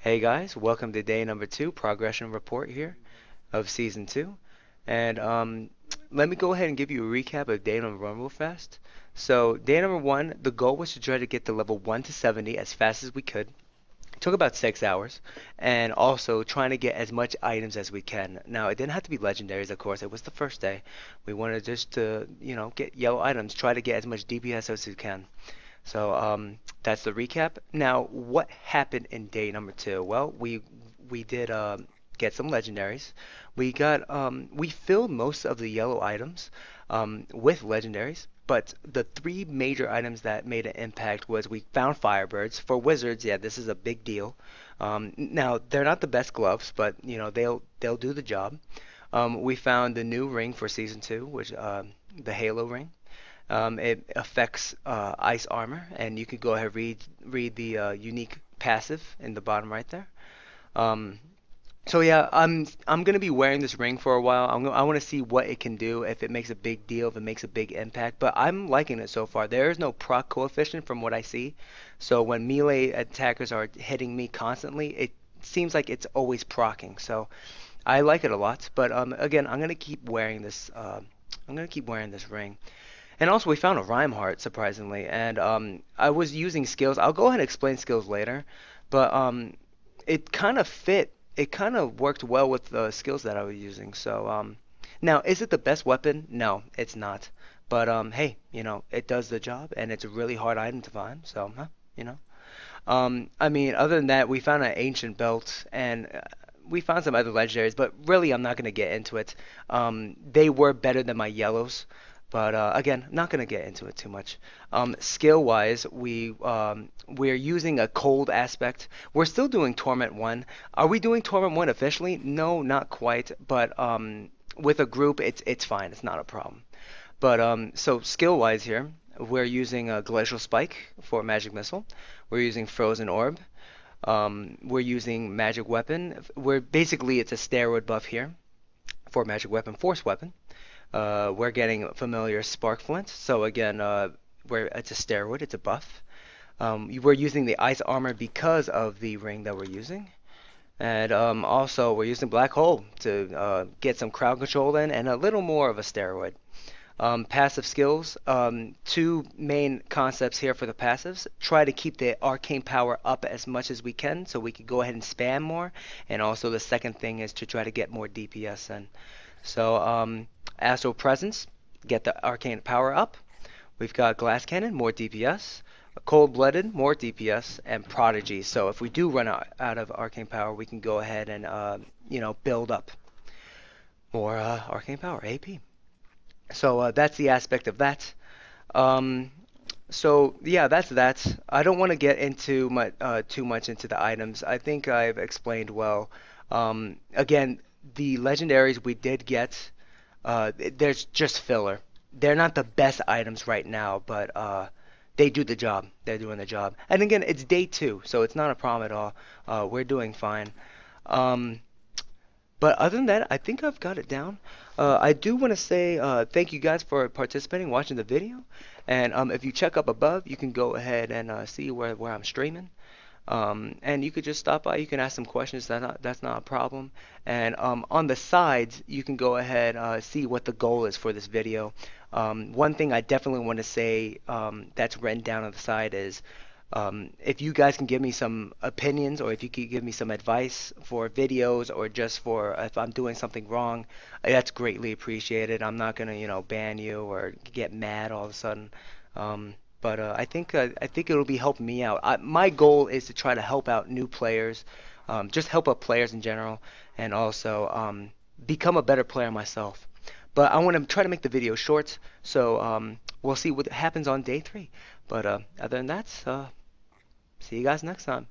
Hey guys, welcome to day number 2, progression report here of season 2. And let me go ahead and give you a recap of day number 1 real fast. So, day number 1, the goal was to try to get to level 1 to 70 as fast as we could. It took about 6 hours, and also trying to get as much items as we can. Now, it didn't have to be legendaries, of course. It was the first day. We wanted just to, get yellow items, try to get as much DPS as we can. So that's the recap. Now, what happened in day number 2? Well, we did get some legendaries. We filled most of the yellow items with legendaries, but the three major items that made an impact was we found firebirds. For wizards, yeah, this is a big deal. Now, they're not the best gloves, but they'll do the job. We found the new ring for season 2, which the Halo ring. It affects ice armor, and you can go ahead and read the unique passive in the bottom right there. Um, so yeah, I'm gonna be wearing this ring for a while. I want to see what it can do, if it makes a big deal, if it makes a big impact. But I'm liking it so far. There is no proc coefficient from what I see, so when melee attackers are hitting me constantly, it seems like it's always procking. So I like it a lot. But again, I'm gonna keep wearing this. I'm gonna keep wearing this ring. And also, we found a rhyme heart, surprisingly. And I was using skills. I'll go ahead and explain skills later. But it kind of fit. It kind of worked well with the skills that I was using. So now, is it the best weapon? No, it's not. But hey, it does the job, and it's a really hard item to find. So, you know. I mean, other than that, we found an ancient belt, and we found some other legendaries. But really, I'm not gonna get into it. They were better than my yellows. But again, not gonna get into it too much. Skill-wise, we're using a cold aspect. We're still doing Torment 1. Are we doing Torment 1 officially? No, not quite. But with a group, it's fine. It's not a problem. But so skill-wise here, we're using a Glacial Spike for Magic Missile. We're using Frozen Orb. We're using Magic Weapon. We're basically it's a steroid buff here for Magic Weapon, Force Weapon. We're getting familiar Spark Flint. So again, it's a steroid, it's a buff. We're using the ice armor because of the ring that we're using. And also, we're using Black Hole to get some crowd control in and a little more of a steroid. Passive skills, two main concepts here for the passives. Try to keep the arcane power up as much as we can so we can go ahead and spam more. And also the second thing is to try to get more DPS in. So Astral Presence, get the arcane power up. We've got Glass Cannon, more DPS. Cold Blooded, more DPS, and Prodigy. So if we do run out of arcane power, we can go ahead and build up more arcane power, AP. So that's the aspect of that. Um, so yeah, that's that. I don't want to get into too much into the items. I think I've explained well. Again, the legendaries we did get, there's just filler. They're not the best items right now, but they do the job. They're doing the job. And again, it's day 2, so it's not a problem at all. We're doing fine. Um, but other than that, I think I've got it down. I do want to say thank you guys for participating, watching the video. And if you check up above, you can go ahead and see where I'm streaming. And you could just stop by. You can ask some questions. That's not a problem. And on the sides, you can go ahead see what the goal is for this video. One thing I definitely want to say that's written down on the side is if you guys can give me some opinions or if you could give me some advice for videos or just for if I'm doing something wrong, that's greatly appreciated. I'm not gonna, ban you or get mad all of a sudden. But I think it'll be helping me out. My goal is to try to help out new players, just help out players in general, and also become a better player myself. But I want to try to make the video short, so we'll see what happens on day 3. But other than that, see you guys next time.